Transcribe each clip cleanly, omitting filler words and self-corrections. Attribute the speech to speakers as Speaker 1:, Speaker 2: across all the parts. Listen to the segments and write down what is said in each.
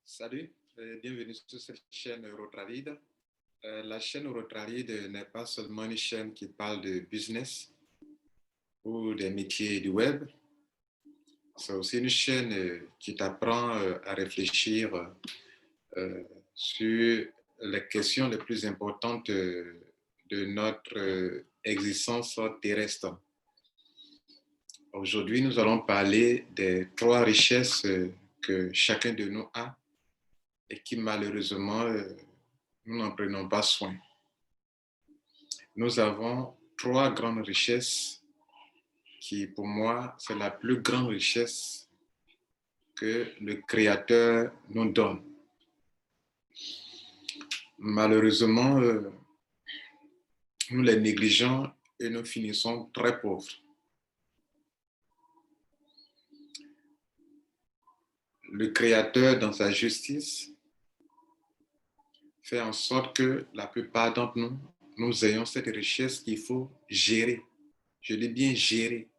Speaker 1: Salut et bienvenue sur cette chaîne Eurotrade. La chaîne Eurotrade n'est pas seulement une chaîne qui parle de business ou des métiers du web. C'est aussi une chaîne qui t'apprend à réfléchir sur les questions les plus importantes de notre existence terrestre. Aujourd'hui, nous allons parler des 3 richesses que chacun de nous a et qui malheureusement, nous n'en prenons pas soin. Nous avons 3 grandes richesses qui, pour moi, c'est la plus grande richesse que le Créateur nous donne. Malheureusement, nous les négligeons et nous finissons très pauvres. Le Créateur, dans sa justice, fait en sorte que la plupart d'entre nous, nous ayons cette richesse qu'il faut gérer. Je dis bien gérer.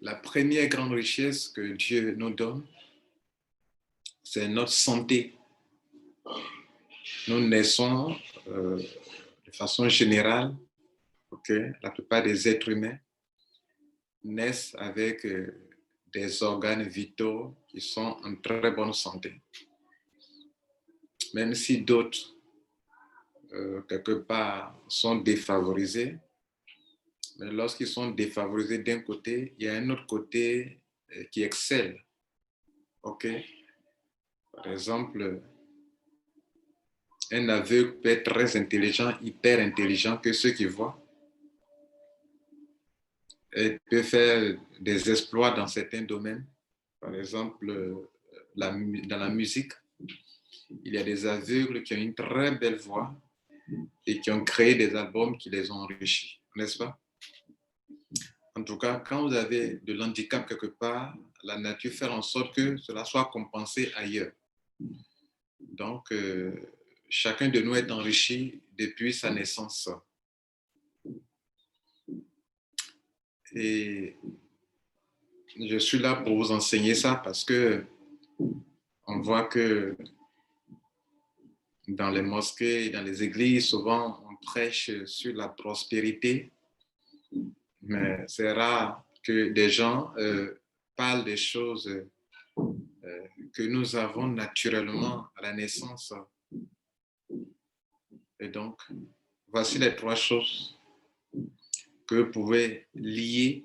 Speaker 1: La première grande richesse que Dieu nous donne, c'est notre santé. Nous naissons de façon générale, la plupart des êtres humains naissent avec des organes vitaux qui sont en très bonne santé. Même si d'autres, quelque part, sont défavorisés, mais lorsqu'ils sont défavorisés d'un côté, il y a un autre côté qui excelle. Par exemple, un aveugle peut être très intelligent, hyper intelligent que ceux qui voient. Et peut faire des exploits dans certains domaines. Par exemple, dans la musique, il y a des aveugles qui ont une très belle voix et qui ont créé des albums qui les ont enrichis, n'est-ce pas? En tout cas, quand vous avez de l'handicap quelque part, la nature fait en sorte que cela soit compensé ailleurs. Donc, chacun de nous est enrichi depuis sa naissance. Et je suis là pour vous enseigner ça parce que on voit que dans les mosquées et dans les églises, souvent on prêche sur la prospérité, mais c'est rare que des gens parlent des choses que nous avons naturellement à la naissance. Et donc, voici les 3 choses que vous pouvez lier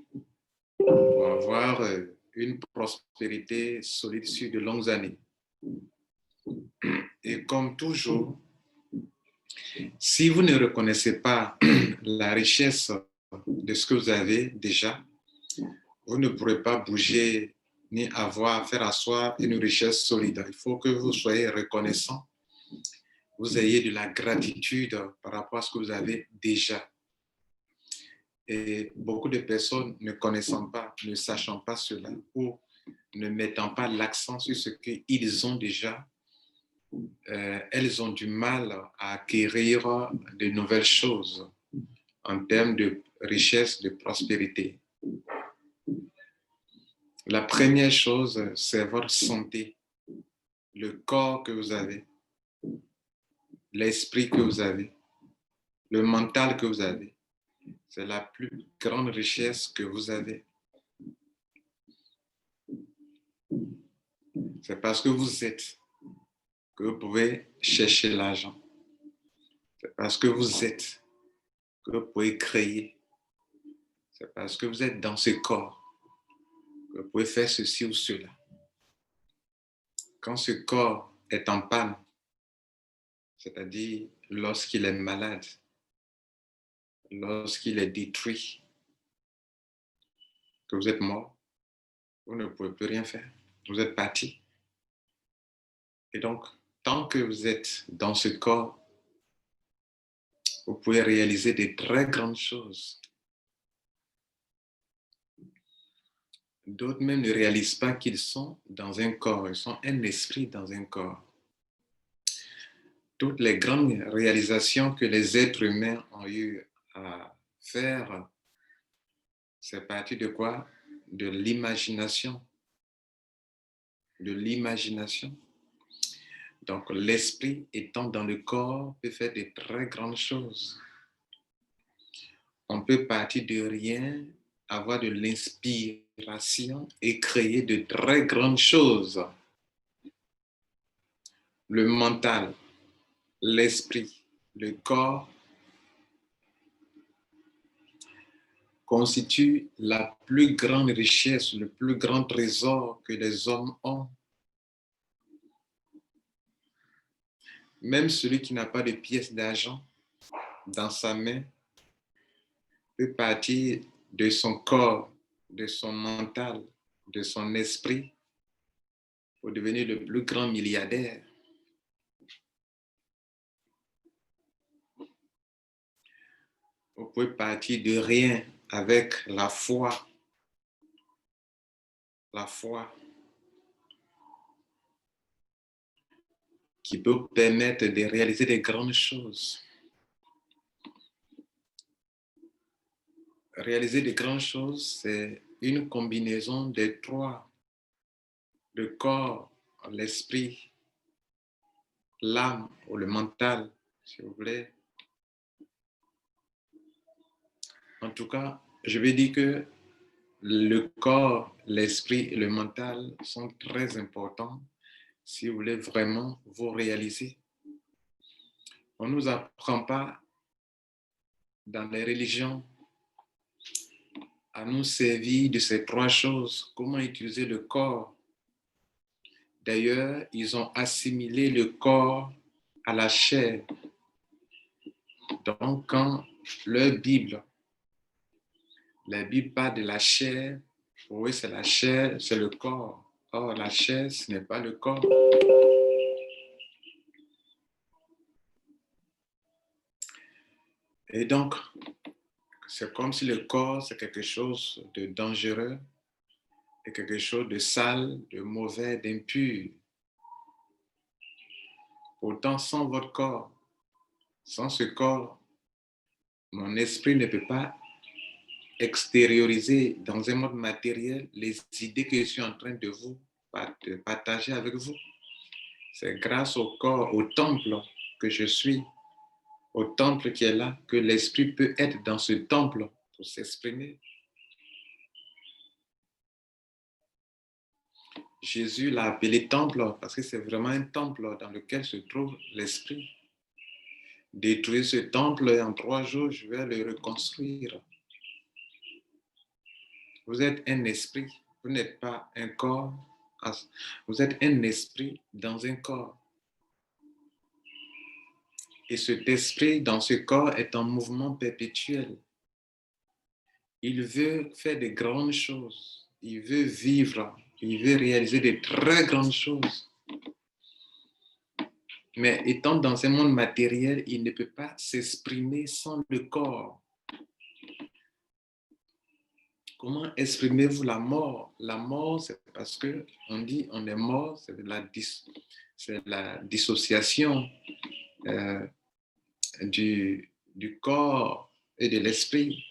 Speaker 1: pour avoir une prospérité solide sur de longues années. Et comme toujours, si vous ne reconnaissez pas la richesse de ce que vous avez déjà, vous ne pourrez pas bouger ni faire asseoir une richesse solide. Il faut que vous soyez reconnaissant, vous ayez de la gratitude par rapport à ce que vous avez déjà. Et beaucoup de personnes ne connaissant pas, ne sachant pas cela ou ne mettant pas l'accent sur ce qu'ils ont déjà, elles ont du mal à acquérir de nouvelles choses en termes de richesse, de prospérité. La première chose, c'est votre santé, le corps que vous avez, l'esprit que vous avez, le mental que vous avez. C'est la plus grande richesse que vous avez. C'est parce que vous êtes que vous pouvez chercher l'argent. C'est parce que vous êtes que vous pouvez créer. C'est parce que vous êtes dans ce corps que vous pouvez faire ceci ou cela. Quand ce corps est en panne, c'est-à-dire lorsqu'il est malade, lorsqu'il est détruit, que vous êtes mort, vous ne pouvez plus rien faire. Vous êtes parti. Et donc, tant que vous êtes dans ce corps, vous pouvez réaliser des très grandes choses. D'autres même ne réalisent pas qu'ils sont dans un corps, ils sont un esprit dans un corps. Toutes les grandes réalisations que les êtres humains ont eu à faire, c'est parti de quoi? De l'imagination. de l'imagination. Donc, l'esprit étant dans le corps peut faire de très grandes choses. On peut partir de rien, avoir de l'inspiration et créer de très grandes choses. Le mental, l'esprit, le corps constituent la plus grande richesse, le plus grand trésor que les hommes ont. Même celui qui n'a pas de pièce d'argent dans sa main peut partir de son corps, de son mental, de son esprit pour devenir le plus grand milliardaire. Vous pouvez partir de rien avec la foi. La foi qui peut vous permettre de réaliser des grandes choses. Réaliser de grandes choses, c'est une combinaison des trois, le corps, l'esprit, l'âme ou le mental, si vous voulez. En tout cas, je vais dire que le corps, l'esprit et le mental sont très importants si vous voulez vraiment vous réaliser. On ne nous apprend pas dans les religions à nous servir de ces trois choses. Comment utiliser le corps? D'ailleurs, ils ont assimilé le corps à la chair. Donc, quand la Bible parle de la chair, oui, c'est la chair, c'est le corps. Or, la chair, ce n'est pas le corps. Et donc, c'est comme si le corps, c'est quelque chose de dangereux, et quelque chose de sale, de mauvais, d'impur. Pourtant, sans votre corps, sans ce corps, mon esprit ne peut pas extérioriser dans un monde matériel les idées que je suis en train de vous partager avec vous. C'est grâce au corps, au temple que je suis, au temple qui est là, que l'esprit peut être dans ce temple pour s'exprimer. Jésus l'a appelé temple parce que c'est vraiment un temple dans lequel se trouve l'esprit. Détruire ce temple et en 3 jours, je vais le reconstruire. Vous êtes un esprit, vous n'êtes pas un corps. Vous êtes un esprit dans un corps. Et cet esprit dans ce corps est en mouvement perpétuel. Il veut faire de grandes choses. Il veut vivre. Il veut réaliser de très grandes choses. Mais étant dans un monde matériel, il ne peut pas s'exprimer sans le corps. Comment exprimez-vous la mort? La mort, c'est parce qu'on dit on est mort, c'est la dissociation du corps et de l'esprit.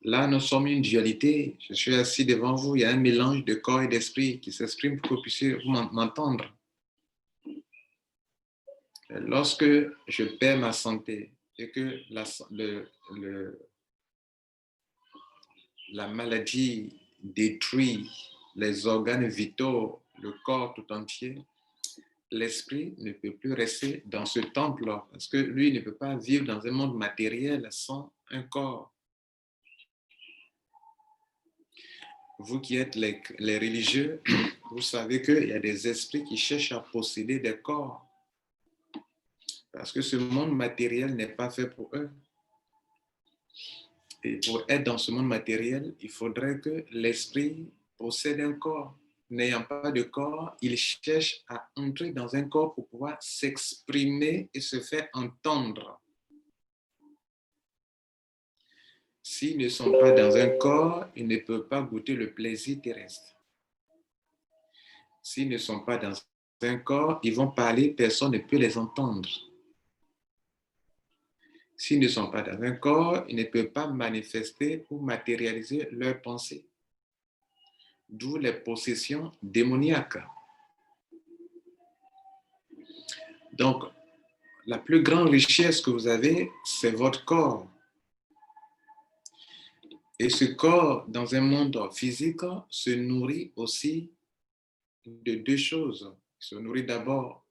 Speaker 1: Là, nous sommes une dualité. Je suis assis devant vous, il y a un mélange de corps et d'esprit qui s'exprime pour que vous puissiez m'entendre. Lorsque je perds ma santé et que la maladie détruit les organes vitaux, le corps tout entier, l'esprit ne peut plus rester dans ce temple parce que lui ne peut pas vivre dans un monde matériel sans un corps. Vous qui êtes les religieux, vous savez qu'il y a des esprits qui cherchent à posséder des corps parce que ce monde matériel n'est pas fait pour eux. Et pour être dans ce monde matériel, il faudrait que l'esprit possède un corps. N'ayant pas de corps, il cherche à entrer dans un corps pour pouvoir s'exprimer et se faire entendre. S'ils ne sont pas dans un corps, ils ne peuvent pas goûter le plaisir terrestre. S'ils ne sont pas dans un corps, ils vont parler, personne ne peut les entendre. S'ils ne sont pas dans un corps, ils ne peuvent pas manifester ou matérialiser leurs pensées. D'où les possessions démoniaques. Donc, la plus grande richesse que vous avez, c'est votre corps. Et ce corps, dans un monde physique, se nourrit aussi de deux choses. Il se nourrit d'abord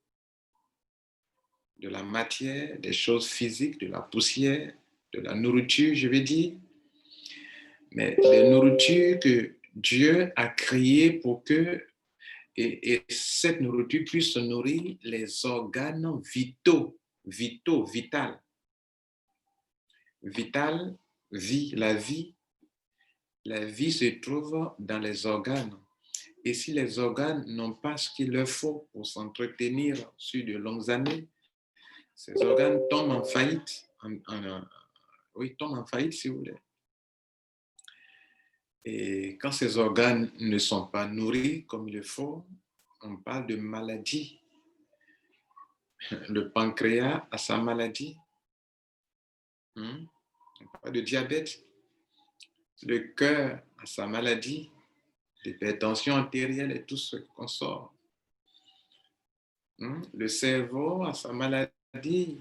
Speaker 1: de la matière, des choses physiques, de la poussière, de la nourriture, je vais dire, mais des nourritures que Dieu a créées pour que et cette nourriture puisse nourrir les organes vitaux, vital, vital, vie, la vie se trouve dans les organes. Et si les organes n'ont pas ce qu'il leur faut pour s'entretenir sur de longues années, ces organes tombent en faillite, tombent en faillite si vous voulez. Et quand ces organes ne sont pas nourris comme il le faut, on parle de maladie. Le pancréas a sa maladie. On parle de diabète. Le cœur a sa maladie, l'hypertension artérielle et tout ce qu'on sort. Le cerveau a sa maladie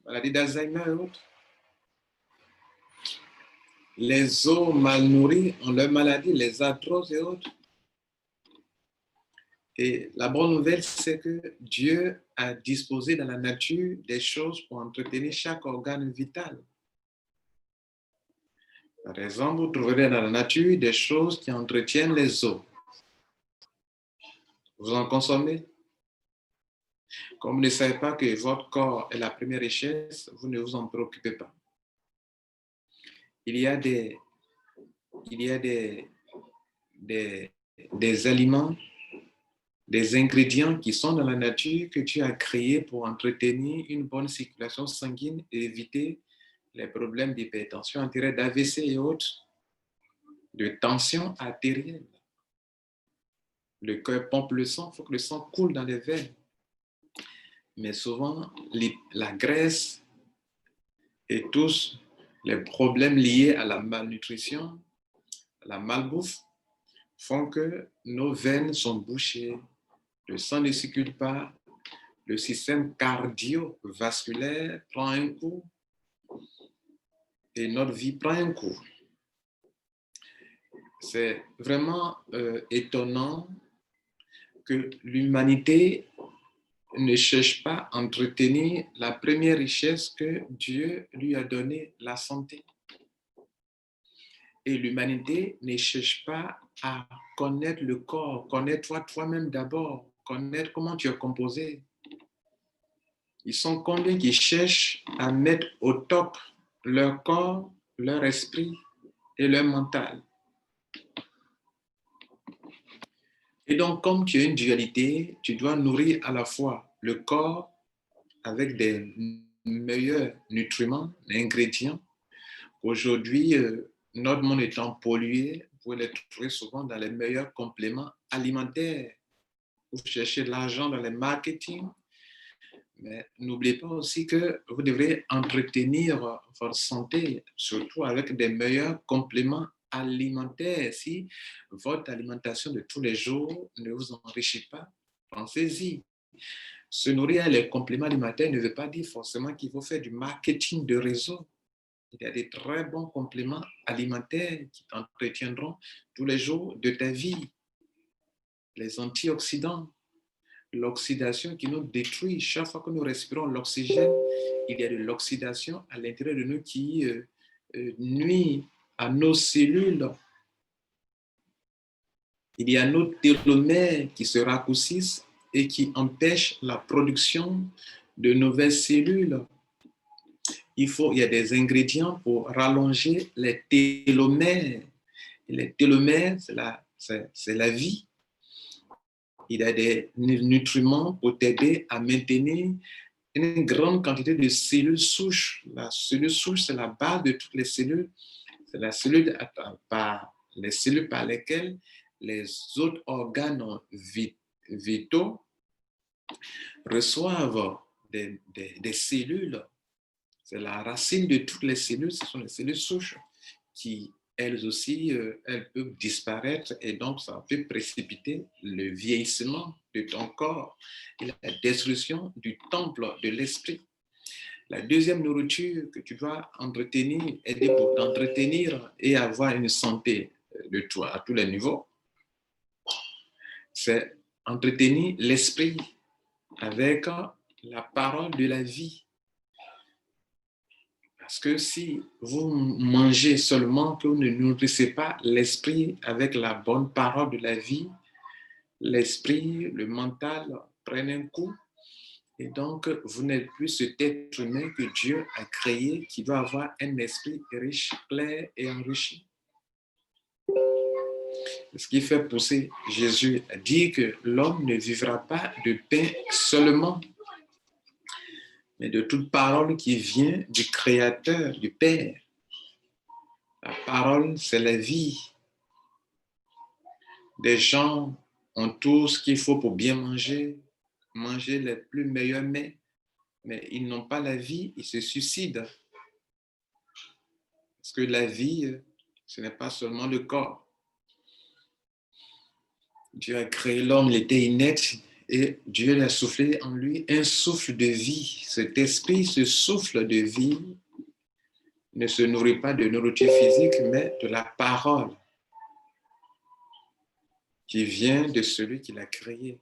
Speaker 1: d'Alzheimer et autres. Les os mal nourris ont leur maladie, les arthroses et autres. Et la bonne nouvelle, c'est que Dieu a disposé dans la nature des choses pour entretenir chaque organe vital. Par exemple, vous trouverez dans la nature des choses qui entretiennent les os. Vous en consommez. Comme vous ne savez pas que votre corps est la première richesse, vous ne vous en préoccupez pas. Il y a des aliments, des ingrédients qui sont dans la nature que Dieu a créés pour entretenir une bonne circulation sanguine et éviter les problèmes d'hypertension artérielle, d'AVC et autres, de tension artérielle. Le cœur pompe le sang, il faut que le sang coule dans les veines. Mais souvent, la graisse et tous les problèmes liés à la malnutrition, à la malbouffe, font que nos veines sont bouchées, le sang ne circule pas, le système cardiovasculaire prend un coup et notre vie prend un coup. C'est vraiment étonnant que l'humanité ne cherche pas à entretenir la première richesse que Dieu lui a donnée, la santé. Et l'humanité ne cherche pas à connaître le corps, connaître toi-même d'abord, connaître comment tu es composé. Ils sont combien qui cherchent à mettre au top leur corps, leur esprit et leur mental. Et donc, comme tu as une dualité, tu dois nourrir à la fois le corps avec des meilleurs nutriments, ingrédients. Aujourd'hui, notre monde étant pollué, vous pouvez les trouver souvent dans les meilleurs compléments alimentaires. Vous cherchez de l'argent dans les marketing, mais n'oubliez pas aussi que vous devrez entretenir votre santé, surtout avec des meilleurs compléments alimentaires. Si votre alimentation de tous les jours ne vous enrichit pas, pensez-y. Se nourrir les compléments alimentaires ne veut pas dire forcément qu'il faut faire du marketing de réseau. Il y a des très bons compléments alimentaires qui t'entretiendront tous les jours de ta vie. Les antioxydants, l'oxydation qui nous détruit. Chaque fois que nous respirons l'oxygène, il y a de l'oxydation à l'intérieur de nous qui nuit à nos cellules. Il y a nos télomères qui se raccourcissent et qui empêchent la production de nouvelles cellules. Il y a des ingrédients pour rallonger les télomères. Et les télomères, c'est la vie. Il y a des nutriments pour t'aider à maintenir une grande quantité de cellules souches. La cellule souche, c'est la base de toutes les cellules. C'est la cellule les cellules par lesquelles les autres organes vitaux reçoivent des cellules. C'est la racine de toutes les cellules, ce sont les cellules souches qui elles aussi, elles peuvent disparaître et donc ça peut précipiter le vieillissement de ton corps et la destruction du temple de l'esprit. La deuxième nourriture que tu dois entretenir, aider pour t'entretenir et avoir une santé de toi à tous les niveaux, c'est entretenir l'esprit avec la parole de la vie. Parce que si vous mangez seulement, que vous ne nourrissez pas l'esprit avec la bonne parole de la vie, l'esprit, le mental prennent un coup. Et donc, vous n'êtes plus cet être humain que Dieu a créé qui doit avoir un esprit riche, clair et enrichi. Ce qui fait pousser Jésus à dire que l'homme ne vivra pas de pain seulement, mais de toute parole qui vient du Créateur, du Père. La parole, c'est la vie. Des gens ont tout ce qu'il faut pour bien manger, manger les plus meilleurs mets, mais ils n'ont pas la vie, ils se suicident. Parce que la vie, ce n'est pas seulement le corps. Dieu a créé l'homme, il était inerte et Dieu a soufflé en lui un souffle de vie. Cet esprit, ce souffle de vie, ne se nourrit pas de nourriture physique, mais de la parole qui vient de celui qui l'a créé.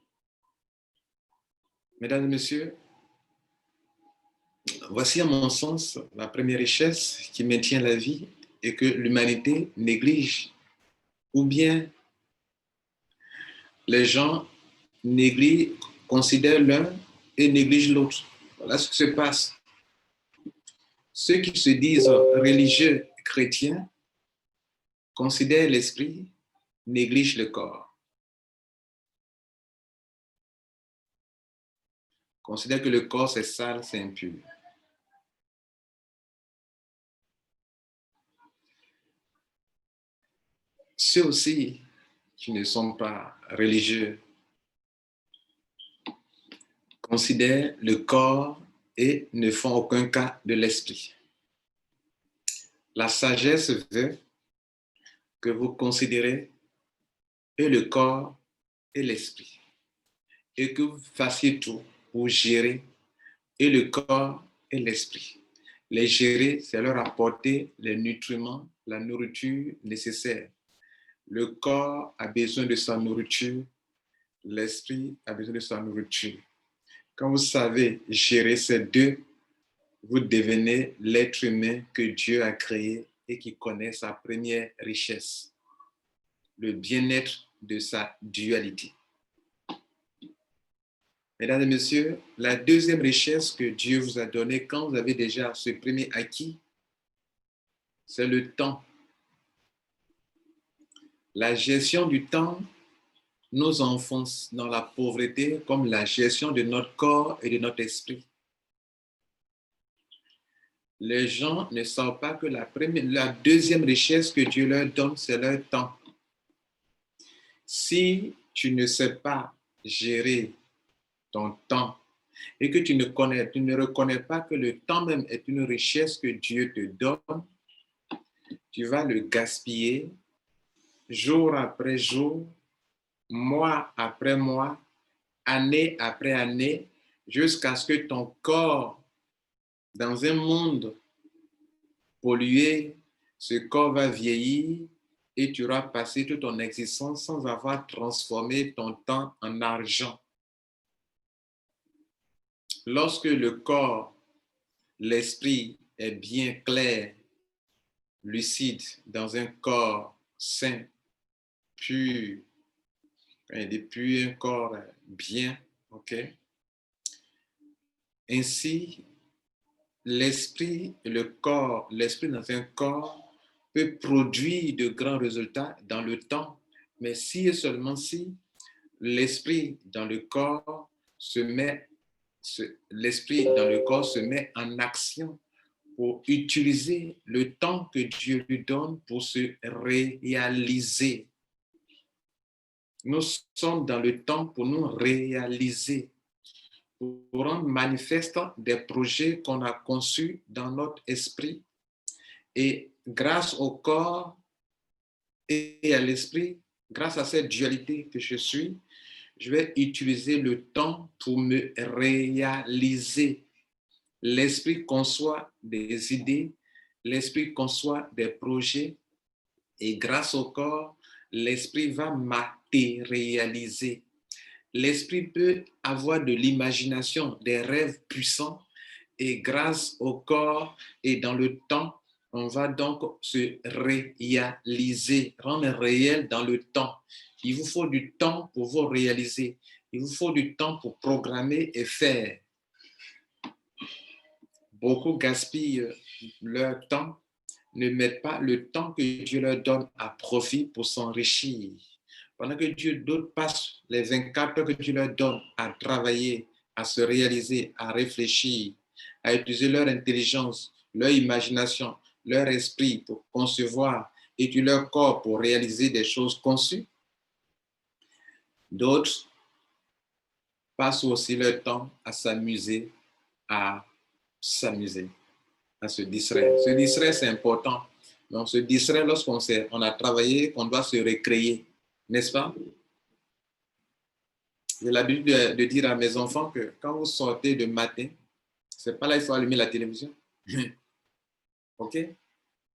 Speaker 1: Mesdames et messieurs, voici à mon sens la première richesse qui maintient la vie et que l'humanité néglige. Ou bien les gens négligent, considèrent l'un et négligent l'autre. Voilà ce qui se passe. Ceux qui se disent religieux chrétiens considèrent l'esprit, négligent le corps. Considèrent que le corps c'est sale, c'est impur. Ceux aussi qui ne sont pas religieux considèrent le corps et ne font aucun cas de l'esprit. La sagesse veut que vous considérez et le corps et l'esprit et que vous fassiez tout pour gérer et le corps et l'esprit. Les gérer, c'est leur apporter les nutriments, la nourriture nécessaire. Le corps a besoin de sa nourriture, l'esprit a besoin de sa nourriture. Quand vous savez gérer ces deux, vous devenez l'être humain que Dieu a créé et qui connaît sa première richesse, le bien-être de sa dualité. Mesdames et messieurs, la deuxième richesse que Dieu vous a donnée quand vous avez déjà ce premier acquis, c'est le temps. La gestion du temps nous enfonce dans la pauvreté comme la gestion de notre corps et de notre esprit. Les gens ne savent pas que la deuxième richesse que Dieu leur donne, c'est leur temps. Si tu ne sais pas gérer ton temps et que tu ne reconnais pas que le temps même est une richesse que Dieu te donne, tu vas le gaspiller jour après jour, mois après mois, année après année, jusqu'à ce que ton corps, dans un monde pollué, ce corps va vieillir et tu auras passé toute ton existence sans avoir transformé ton temps en argent. Lorsque le corps, l'esprit est bien clair, lucide, dans un corps sain, pur, depuis un corps bien, ok? Ainsi, l'esprit et le corps, l'esprit dans un corps peut produire de grands résultats dans le temps, mais si et seulement si l'esprit dans le corps l'esprit dans le corps se met en action pour utiliser le temps que Dieu lui donne pour se réaliser. Nous sommes dans le temps pour nous réaliser, pour rendre manifeste des projets qu'on a conçus dans notre esprit. Et grâce au corps, et à l'esprit, grâce à cette dualité que je suis, je vais utiliser le temps pour me réaliser. L'esprit conçoit des idées, l'esprit conçoit des projets et grâce au corps, l'esprit va matérialiser. L'esprit peut avoir de l'imagination, des rêves puissants et grâce au corps et dans le temps, on va donc se réaliser, rendre réel dans le temps. Il vous faut du temps pour vous réaliser. Il vous faut du temps pour programmer et faire. Beaucoup gaspillent leur temps, ne mettent pas le temps que Dieu leur donne à profit pour s'enrichir. Pendant que Dieu d'autres passent les 24 heures que Dieu leur donne à travailler, à se réaliser, à réfléchir, à utiliser leur intelligence, leur imagination, leur esprit pour concevoir, et utiliser leur corps pour réaliser des choses conçues. D'autres passent aussi leur temps à s'amuser, à se distraire. Se distraire, c'est important. Mais on se distrait lorsqu'on on a travaillé, qu'on doit se recréer, n'est-ce pas? J'ai l'habitude de dire à mes enfants que quand vous sortez de matin, c'est pas là qu'il faut allumer la télévision. OK?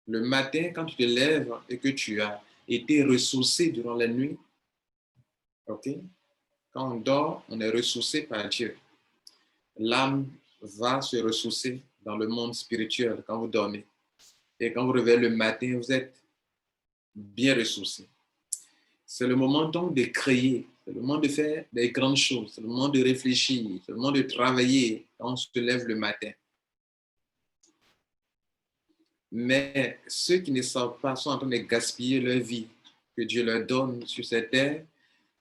Speaker 1: Le matin, quand tu te lèves et que tu as été ressourcé durant la nuit, OK? Quand on dort, on est ressourcé par Dieu. L'âme va se ressourcer dans le monde spirituel quand vous dormez. Et quand vous réveillez le matin, vous êtes bien ressourcé. C'est le moment donc de créer, c'est le moment de faire des grandes choses, c'est le moment de réfléchir, c'est le moment de travailler quand on se lève le matin. Mais ceux qui ne savent pas sont en train de gaspiller leur vie que Dieu leur donne sur cette terre.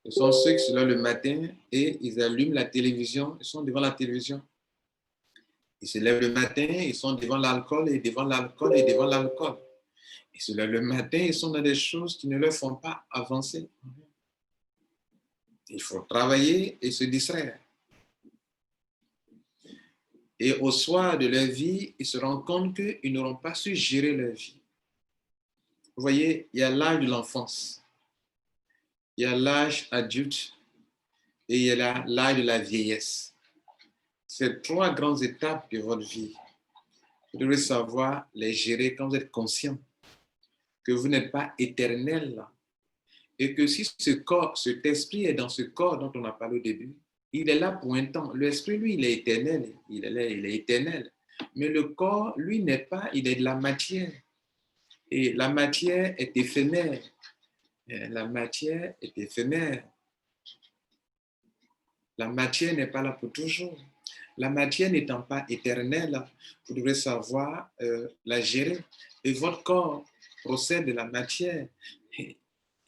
Speaker 1: Ce sont ceux qui se lèvent le matin et ils allument la télévision, ils sont devant la télévision. Ils se lèvent le matin, ils sont devant l'alcool et devant l'alcool et devant l'alcool. Ils se lèvent le matin, ils sont dans des choses qui ne leur font pas avancer. Il faut travailler et se distraire. Et au soir de leur vie, ils se rendent compte qu'ils n'auront pas su gérer leur vie. Vous voyez, il y a l'âge de l'enfance, il y a l'âge adulte et il y a l'âge de la vieillesse. C'est 3 grandes étapes de votre vie. Vous devez savoir les gérer quand vous êtes conscient que vous n'êtes pas éternel et que si ce corps, cet esprit est dans ce corps dont on a parlé au début, il est là pour un temps. L'esprit, lui, il est éternel. Il est éternel. Mais le corps, lui, n'est pas, il est de la matière. Et la matière est éphémère. La matière est éphémère. La matière n'est pas là pour toujours. La matière n'étant pas éternelle, vous devrez savoir la gérer. Et votre corps procède de la matière.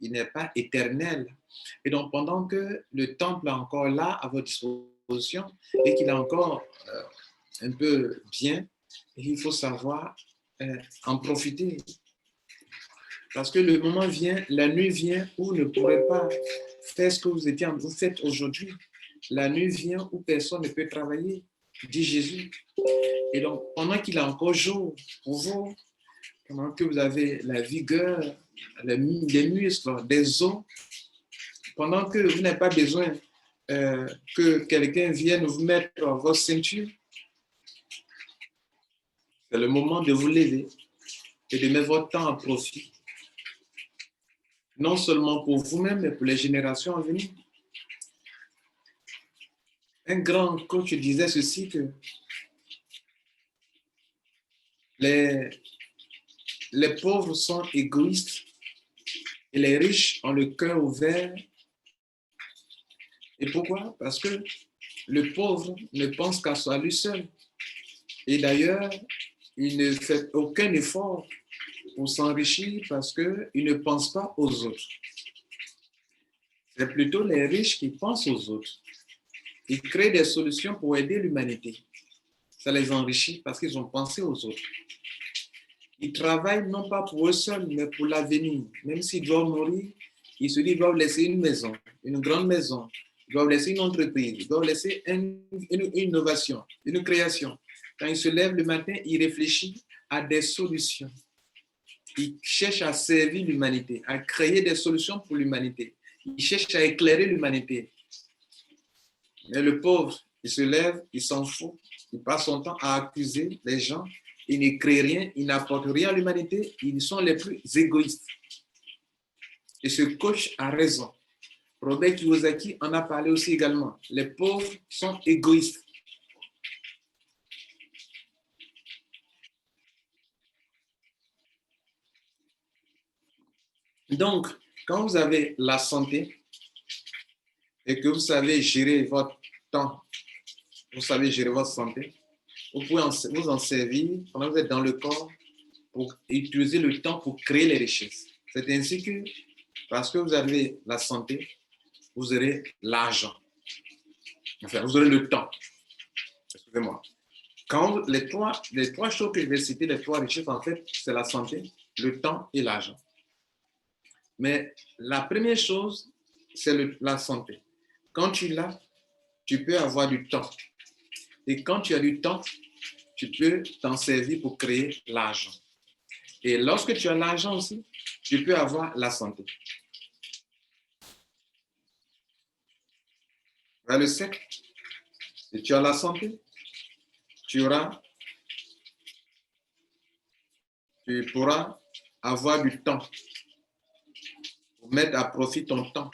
Speaker 1: Il n'est pas éternel. Et donc, pendant que le temple est encore là à votre disposition et qu'il est encore un peu bien, il faut savoir en profiter. Parce que le moment vient, la nuit vient où vous ne pourrez pas faire ce que vous faites aujourd'hui. La nuit vient où personne ne peut travailler, dit Jésus. Et donc, pendant qu'il a encore jour pour vous, pendant que vous avez la vigueur, les muscles, des os, pendant que vous n'avez pas besoin que quelqu'un vienne vous mettre votre ceinture, c'est le moment de vous lever et de mettre votre temps à profit. Non seulement pour vous-même, mais pour les générations à venir. Un grand coach disait ceci, que les pauvres sont égoïstes et les riches ont le cœur ouvert. Et pourquoi? Parce que le pauvre ne pense qu'à soi lui seul. Et d'ailleurs, il ne fait aucun effort pour s'enrichir parce qu'il ne pense pas aux autres. C'est plutôt les riches qui pensent aux autres. Ils créent des solutions pour aider l'humanité. Ça les enrichit parce qu'ils ont pensé aux autres. Ils travaillent non pas pour eux seuls, mais pour l'avenir. Même s'ils doivent mourir, ils se disent qu'ils doivent laisser une maison, une grande maison. Ils doivent laisser une entreprise. Ils doivent laisser une innovation, une création. Quand ils se lèvent le matin, ils réfléchissent à des solutions. il cherche à servir l'humanité, à créer des solutions pour l'humanité. Il cherche à éclairer l'humanité. Mais le pauvre, il se lève, il s'en fout. Il passe son temps à accuser les gens. Il ne crée rien, il n'apporte rien à l'humanité. Ils sont les plus égoïstes. Et ce coach a raison. Robert Kiyosaki en a parlé aussi également. Les pauvres sont égoïstes. Donc, quand vous avez la santé et que vous savez gérer votre temps, vous savez gérer votre santé, vous pouvez vous en servir pendant que vous êtes dans le corps pour utiliser le temps pour créer les richesses. C'est ainsi que, parce que vous avez la santé, vous aurez l'argent. Enfin, vous aurez le temps. Excusez-moi. Quand les trois choses que je vais citer, les trois richesses, en fait, c'est la santé, le temps et l'argent. Mais la première chose, c'est la santé. Quand tu l'as, tu peux avoir du temps. Et quand tu as du temps, tu peux t'en servir pour créer l'argent. Et lorsque tu as l'argent aussi, tu peux avoir la santé. Vers le siècle, si tu as la santé, tu pourras avoir du temps pour mettre à profit ton temps.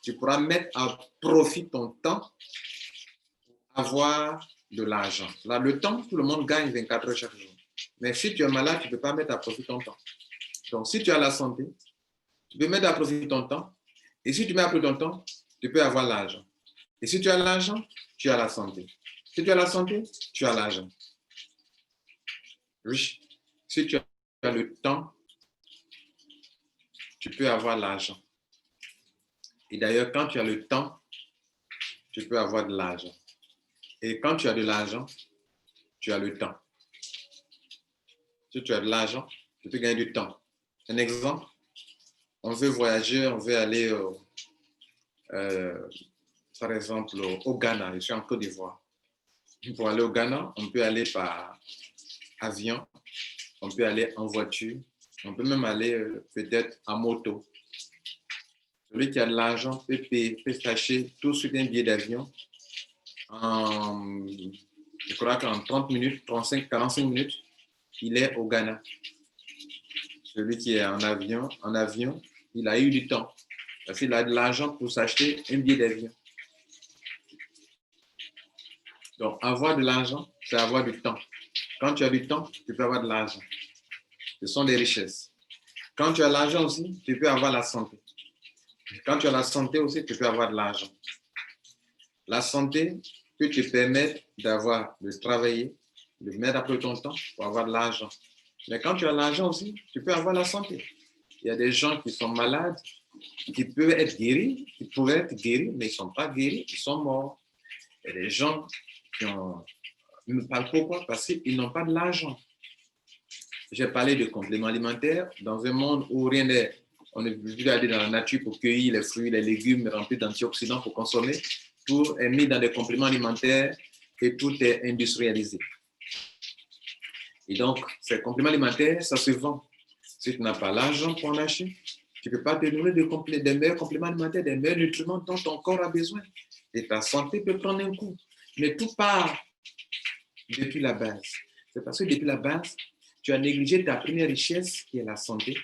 Speaker 1: Tu pourras mettre à profit ton temps pour avoir de l'argent. Là, le temps, tout le monde gagne 24 heures chaque jour. Mais si tu es malade, tu ne peux pas mettre à profit ton temps. Donc, si tu as la santé, tu peux mettre à profit ton temps. Et si tu mets à profit ton temps, tu peux avoir l'argent. Et si tu as l'argent, tu as la santé. Si tu as la santé, tu as l'argent. Oui. Si tu as le temps, tu peux avoir l'argent. Et d'ailleurs, quand tu as le temps, tu peux avoir de l'argent. Et quand tu as de l'argent, tu as le temps. Si tu as de l'argent, tu peux gagner du temps. Un exemple, on veut voyager, on veut aller, par exemple, au Ghana. Je suis en Côte d'Ivoire. Pour aller au Ghana, on peut aller par avion, on peut aller en voiture, on peut même aller peut-être en moto. Celui qui a de l'argent peut s'acheter tout de suite un billet d'avion je crois qu'en 30 minutes, 35, 45 minutes, il est au Ghana. Celui qui est en avion, il a eu du temps. Parce qu'il a de l'argent pour s'acheter un billet d'avion. Donc, avoir de l'argent, c'est avoir du temps. Quand tu as du temps, tu peux avoir de l'argent. Ce sont des richesses. Quand tu as l'argent aussi, tu peux avoir la santé. Quand tu as la santé aussi, tu peux avoir de l'argent. La santé peut te permettre de travailler, de mettre après ton temps pour avoir de l'argent. Mais quand tu as l'argent aussi, tu peux avoir la santé. Il y a des gens qui sont malades, qui peuvent être guéris, qui pourraient être guéris, mais ils ne sont pas guéris, ils sont morts. Il y a des gens qui ne parlent pourquoi? Parce qu'ils n'ont pas de l'argent. J'ai parlé de compléments alimentaires dans un monde où rien n'est. On est obligé d'aller dans la nature pour cueillir les fruits, les légumes remplis d'antioxydants pour consommer. Tout est mis dans des compléments alimentaires et tout est industrialisé. Et donc, ces compléments alimentaires, ça se vend. Si tu n'as pas l'argent pour en acheter, tu ne peux pas te donner des meilleurs compléments alimentaires, des meilleurs nutriments dont ton corps a besoin. Et ta santé peut prendre un coup. Mais tout part depuis la base. C'est parce que depuis la base, tu as négligé ta première richesse qui est la santé.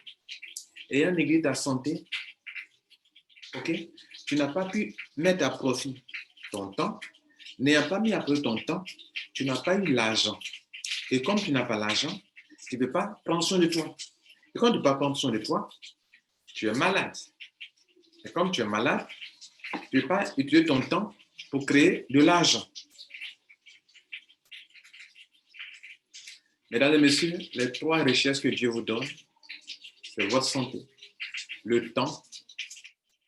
Speaker 1: Et ayant négligé ta santé, okay, tu n'as pas pu mettre à profit ton temps. N'ayant pas mis à profit ton temps, tu n'as pas eu l'argent. Et comme tu n'as pas l'argent, tu ne peux pas prendre soin de toi. Et quand tu ne peux pas prendre soin de toi, tu es malade. Et comme tu es malade, tu ne peux pas utiliser ton temps pour créer de l'argent. Mesdames et messieurs, les trois richesses que Dieu vous donne, c'est votre santé, le temps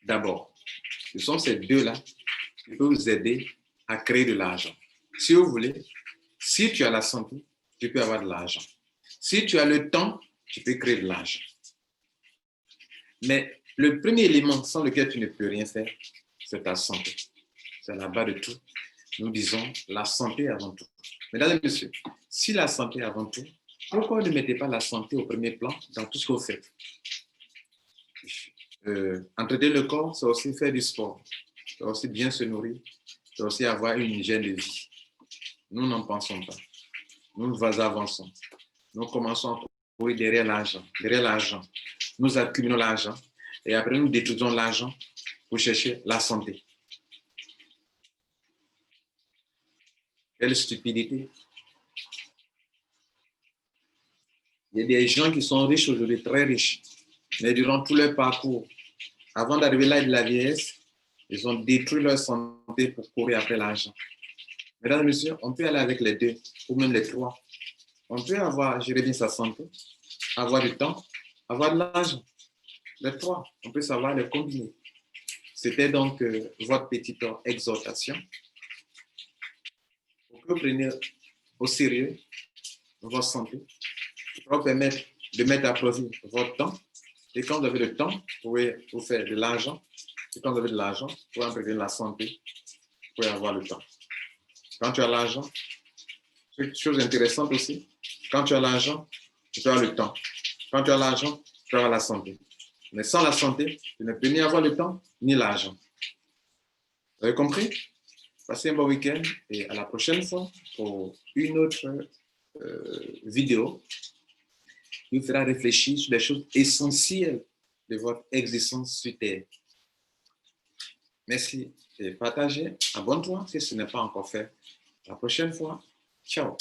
Speaker 1: d'abord. Ce sont ces deux-là qui peuvent vous aider à créer de l'argent. Si vous voulez, si tu as la santé, tu peux avoir de l'argent. Si tu as le temps, tu peux créer de l'argent. Mais le premier élément sans lequel tu ne peux rien faire, c'est ta santé. C'est la base de tout. Nous disons la santé avant tout. Mesdames et messieurs, si la santé avant tout, Pourquoi ne mettez pas la santé au premier plan dans tout ce que vous faites? Entretenir le corps, c'est aussi faire du sport, c'est aussi bien se nourrir, c'est aussi avoir une hygiène de vie. Nous n'en pensons pas. Nous avançons. Nous commençons à courir derrière l'argent. Derrière l'argent. Nous accumulons l'argent et après nous détruisons l'argent pour chercher la santé. Quelle stupidité. Il y a des gens qui sont riches aujourd'hui, très riches, mais durant tout leur parcours, avant d'arriver là de la vieillesse, ils ont détruit leur santé pour courir après l'argent. Mesdames et messieurs, on peut aller avec les deux, ou même les trois. On peut avoir, gérer bien sa santé, avoir du temps, avoir de l'argent. Les trois, on peut savoir les combiner. C'était donc votre petite exhortation pour que vous preniez au sérieux votre santé, pour vous permettre de mettre à profit votre temps. Et quand vous avez le temps, vous pouvez vous faire de l'argent. Et quand vous avez de l'argent, vous pouvez entretenir la santé, vous pouvez avoir le temps. Quand tu as l'argent, une chose intéressante aussi, quand tu as l'argent, tu as le temps. Quand tu as l'argent, tu as la santé. Mais sans la santé, tu ne peux ni avoir le temps, ni l'argent. Vous avez compris? Passez un bon week-end et à la prochaine fois pour une autre vidéo qui vous fera réfléchir sur les choses essentielles de votre existence sur Terre. Merci et partagez, abonne-toi si ce n'est pas encore fait. À la prochaine fois, ciao.